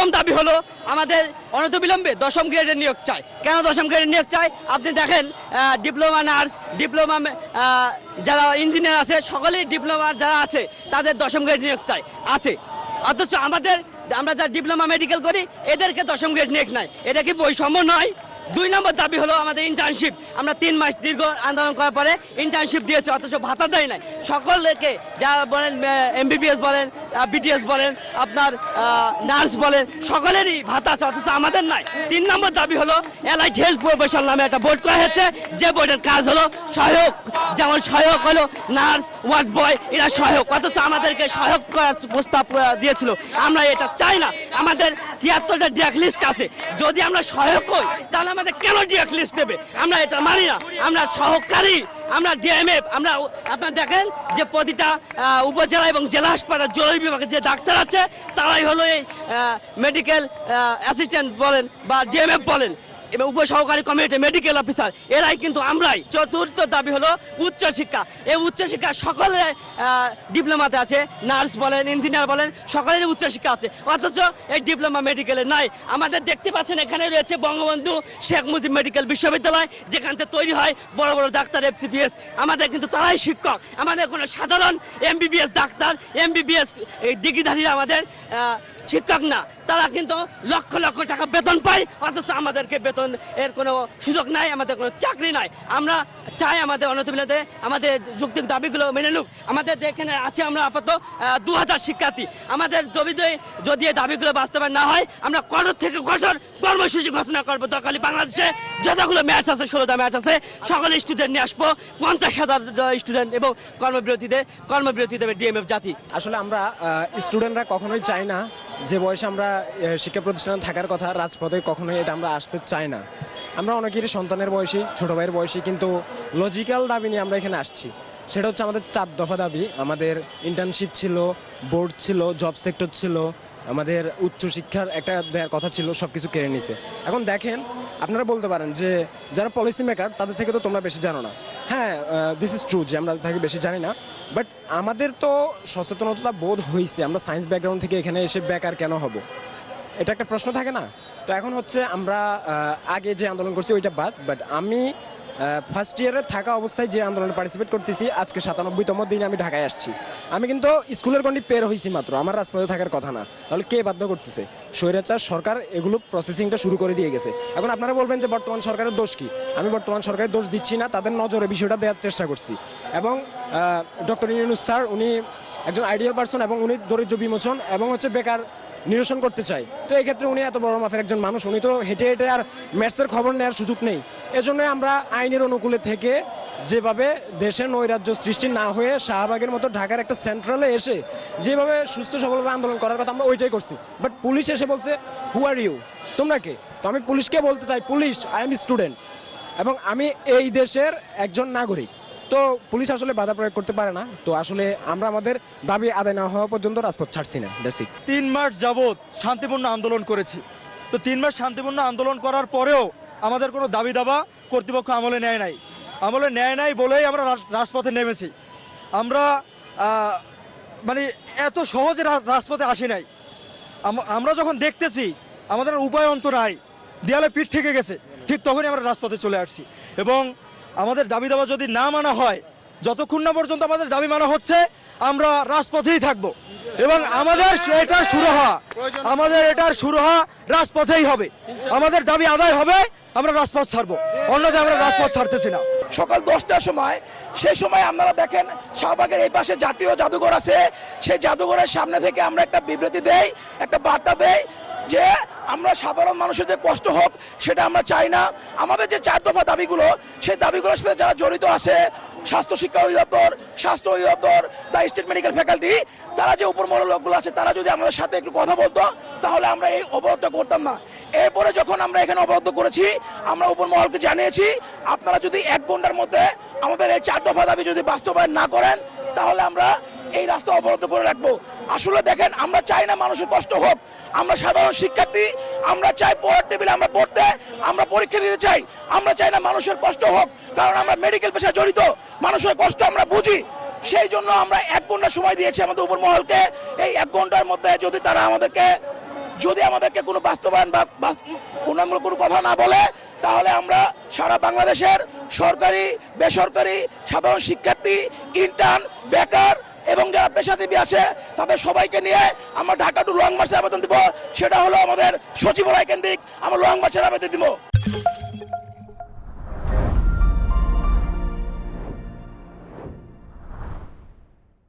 প্রথম দাবি হলো আমাদের অনতিবিলম্বে 10ম গ্রেডের নিয়োগ চাই। কেন 10ম গ্রেডের নিয়োগ চাই? আপনি দেখেন ডিপ্লোমা নার্স, ডিপ্লোমা যারা ইঞ্জিনিয়ার আছে, সকলেই ডিপ্লোমা যারা আছে তাদের 10ম গ্রেড নিয়োগ চাই আছে, অথচ আমরা যারা ডিপ্লোমা মেডিকেল করি এদেরকে 10ম গ্রেড নিয়োগ নাই। এটা কি বৈষম্য নয়? 2 নম্বর দাবি হলো আমাদের ইন্টার্নশিপ। আমরা 3 মাস দীর্ঘ আন্দোলন করার পরে ইন্টার্নশিপ দিয়েছে, অথচ ভাতা দেয় নাই। সকলকে যারা বলেন MBBS বলেন, BTS বলেন, আপনার নার্স বলেন, সকলেরই ভাতা আছে, অথচ আমাদের নাই। 3 নম্বর দাবি হলো এলাইট হেলথ প্রফেশনাল নামে একটা বোর্ড করা হচ্ছে, যে বোর্ডের কাজ হলো সহায়ক। যেমন সহায়ক হলো নার্স, ওয়ার্ড বয়, এরা সহায়ক, অথচ আমাদেরকে সহায়ক করার প্রস্তাব দিয়েছিল। আমরা এটা চাই না। আমাদের 73টা ডিয়াক লিস্ট আছে, যদি আমরা সহায়ক হই তাহলে আমাদের কেন ডিয়াক লিস্ট দেবে? আমরা এটা মানি না। আমরা সহকারী, আমরা DMF। আমরা আপনারা দেখেন যে প্রতিটা উপজেলা এবং জেলা হাসপাতাল জরুরি বিভাগে যে ডাক্তার আছে তারাই হলো এই মেডিকেল অ্যাসিস্ট্যান্ট বলেন বা DMF বলেন এবং উপসহকারী কমিউনিটি মেডিকেল অফিসার, এরাই কিন্তু আমরাই। 4র্থ দাবি হলো উচ্চশিক্ষা। এই উচ্চশিক্ষা সকলের ডিপ্লোমাতে আছে, নার্স বলেন, ইঞ্জিনিয়ার বলেন, সকলেরই উচ্চশিক্ষা আছে, অথচ এই ডিপ্লোমা মেডিকেলে নাই। আমাদের দেখতে পাচ্ছেন এখানে রয়েছে বঙ্গবন্ধু শেখ মুজিব মেডিকেল বিশ্ববিদ্যালয়, যেখান থেকে তৈরি হয় বড় বড় ডাক্তার, FCPS। আমাদের কিন্তু তারাই শিক্ষক। আমাদের কোনো সাধারণ MBBS ডাক্তার, MBBS ডিগ্রিধারীরা আমাদের শিক্ষক না। তারা কিন্তু লক্ষ লক্ষ টাকা বেতন পায়, অথচ আমাদেরকে বেতন এর কোনো সুযোগ নাই, আমাদের কোনো চাকরি নাই। আমরা চাই আমাদের অনতিবিলম্বে আমাদের যৌক্তিক দাবিগুলো মেনে নিক। আমাদের এখানে আছে আমরা আপাতত 2000 শিক্ষার্থী। আমাদের যদি এই দাবিগুলো বাস্তবায়ন না হয়, আমরা কঠোর থেকে কঠোর কর্মসূচি ঘোষণা করবো। দরকারি বাংলাদেশে যতগুলো ম্যাচ আছে, 16টা ম্যাচ আছে, সকলে স্টুডেন্ট নিয়ে আসবো, 50,000 স্টুডেন্ট, এবং কর্মবিরতি দেবে DMF জাতি। আসলে আমরা স্টুডেন্টরা কখনোই চাই না যে বয়সে আমরা শিক্ষা প্রতিষ্ঠানে থাকার কথা, রাজপথে কখনোই এটা আমরা আসতে চাই না। আমরা অনেকেরই সন্তানের বয়সী, ছোটো ভাইয়ের বয়সী, কিন্তু লজিক্যাল দাবি নিয়ে আমরা এখানে আসছি। সেটা হচ্ছে আমাদের 4 দফা দাবি। আমাদের ইন্টার্নশিপ ছিল, বোর্ড ছিল, জব সেক্টর ছিল, আমাদের উচ্চশিক্ষার একটা দেওয়ার কথা ছিল, সব কিছু কেড়ে নিছে। এখন দেখেন, আপনারা বলতে পারেন যে যারা পলিসি মেকার তাদের থেকে তো তোমরা বেশি জানো না। হ্যাঁ, দিস ইজ ট্রু যে আমরা তাকে বেশি জানি না, বাট আমাদের তো সচেতনতা বোধ হয়েছে। আমরা সায়েন্স ব্যাকগ্রাউন্ড থেকে এখানে এসে বেকার কেন হব, এটা একটা প্রশ্ন থাকে না? তো এখন হচ্ছে আমরা আগে যে আন্দোলন করছি ওইটা বাদ, বাট আমি ফার্স্ট ইয়ারে থাকা অবস্থায় যে আন্দোলনে পার্টিসিপেট করতেছি, আজকে 97তম দিনে আমি ঢাকায় আসছি। আমি কিন্তু স্কুলের গণ্ডি পের হয়েছি মাত্র, আমার রাজপথে থাকার কথা না। তাহলে কে বাধ্য করতেছে? স্বৈরাচার সরকার এগুলো প্রসেসিংটা শুরু করে দিয়ে গেছে। এখন আপনারা বলবেন যে বর্তমান সরকারের দোষ কি? আমি বর্তমান সরকারের দোষ দিচ্ছি না, তাদের নজরে বিষয়টা দেওয়ার চেষ্টা করছি। এবং ডক্টর ইউনূস স্যার উনি একজন আইডিয়াল পারসন, এবং উনি দরিদ্র বিমোচন এবং হচ্ছে বেকার নিরসন করতে চাই। তো এই ক্ষেত্রে উনি এত বড় মাপের একজন মানুষ, উনি তো হেঁটে হেঁটে আর ম্যাচের খবর নেওয়ার সুযোগ নেই। এজন্য আমরা আইনের অনুকূলে থেকে যেভাবে দেশে নৈরাজ্য সৃষ্টি না হয়ে শাহবাগের মতো ঢাকার একটা সেন্ট্রালে এসে যেভাবে সুস্থ সবলভাবে আন্দোলন করার কথা, আমরা ওইটাই করছি। বাট পুলিশ এসে বলছে, হু আর ইউ, তোমরা কে? তো আমি পুলিশকে বলতে চাই, পুলিশ, আই এম স্টুডেন্ট এবং আমি এই দেশের একজন নাগরিক। তো পুলিশ আসলে বাধা প্রয়োগ করতে পারে না। তো আসলে আমরা আমাদের দাবি আদায় না হওয়া পর্যন্ত রাজপথ ছাড়ছি না। 3 মাস যাবৎ শান্তিপূর্ণ আন্দোলন করেছি। তো 3 মাস শান্তিপূর্ণ আন্দোলন করার পরেও আমাদের কোনো দাবি দাবা কর্তৃপক্ষ আমলে নেয় নাই বলেই আমরা রাজপথে নেমেছি। আমরা মানে এত সহজে রাজপথে আসি নাই। আমরা যখন দেখতেছি আমাদের উপায় অন্ত নাই, দেয়ালে পিঠ থেকে গেছে, ঠিক তখনই আমরা রাজপথে চলে আসছি। এবং আমাদের দাবি দাবা যদি না মানা হয়, যতক্ষণ না পর্যন্ত আমাদের দাবি মানা হচ্ছে, আমরা রাজপথেই থাকবো। এবং আমাদের এটার শুরু হওয়া রাজপথেই হবে। আমাদের দাবি আদায় হবে, আমরা রাজপথ ছাড়বো, অন্যথায় আমরা রাজপথ ছাড়তেছি না। সকাল 10টার সময়, সেই সময় আপনারা দেখেন শাহবাগের এই পাশে জাতীয় জাদুঘর আছে, সেই জাদুঘরের সামনে থেকে আমরা একটা বিবৃতি দেই, একটা বার্তা দেই যে আমরা সাধারণ মানুষের যে কষ্ট হোক সেটা আমরা চাই না। আমাদের যে 4 দফা দাবিগুলো, সেই দাবিগুলোর সাথে যারা জড়িত আছে, স্বাস্থ্য শিক্ষা অধিদপ্তর, স্বাস্থ্য অধিদপ্তর, দ্য স্টেট মেডিকেল ফ্যাকাল্টি, তারা যে উপরমহলের লোকগুলো আছে, তারা যদি আমাদের সাথে একটু কথা বলতো, তাহলে আমরা এই অবরোধটা করতাম না। এরপরে যখন আমরা এখানে অবরোধ করেছি, আমরা উপরমহলকে জানিয়েছি, আপনারা যদি 1 ঘন্টার মধ্যে আমাদের এই 4 দফা দাবি যদি বাস্তবায়ন না করেন, তাহলে আমরা এই রাস্তা অবরোধ করে রাখবো। আসলে দেখেন, আমরা চাই না মানুষের কষ্ট হোক। আমরা সাধারণ শিক্ষার্থী, আমরা চাই পড়ার টেবিলে আমরা পড়তে, আমরা পরীক্ষা দিতে চাই। আমরা চাই না মানুষের কষ্ট হোক, কারণ আমরা মেডিকেল পেশায় জড়িত, মানুষের কষ্ট আমরা বুঝি। সেই জন্য আমরা 1 ঘন্টা সময় দিয়েছি আমাদের উপরমহলকে। এই 1 ঘন্টার মধ্যে যদি তারা আমাদেরকে যদি আমাদেরকে কোনো বাস্তবায়ন বা উন্নয়নমূলক কোনো কথা না বলে, তাহলে আমরা সারা বাংলাদেশের সরকারি বেসরকারি সাধারণ শিক্ষার্থী, ইন্টার্ন, বেকার এবং যারা পেশাজীবী আছে তাদের সবাইকে নিয়ে আমরা ঢাকা টু লং মার্চের আবেদন দিব। সেটা হলো আমাদের সচিবালয় কেন্দ্রিক আমরা লং মার্চের আবেদন দিব।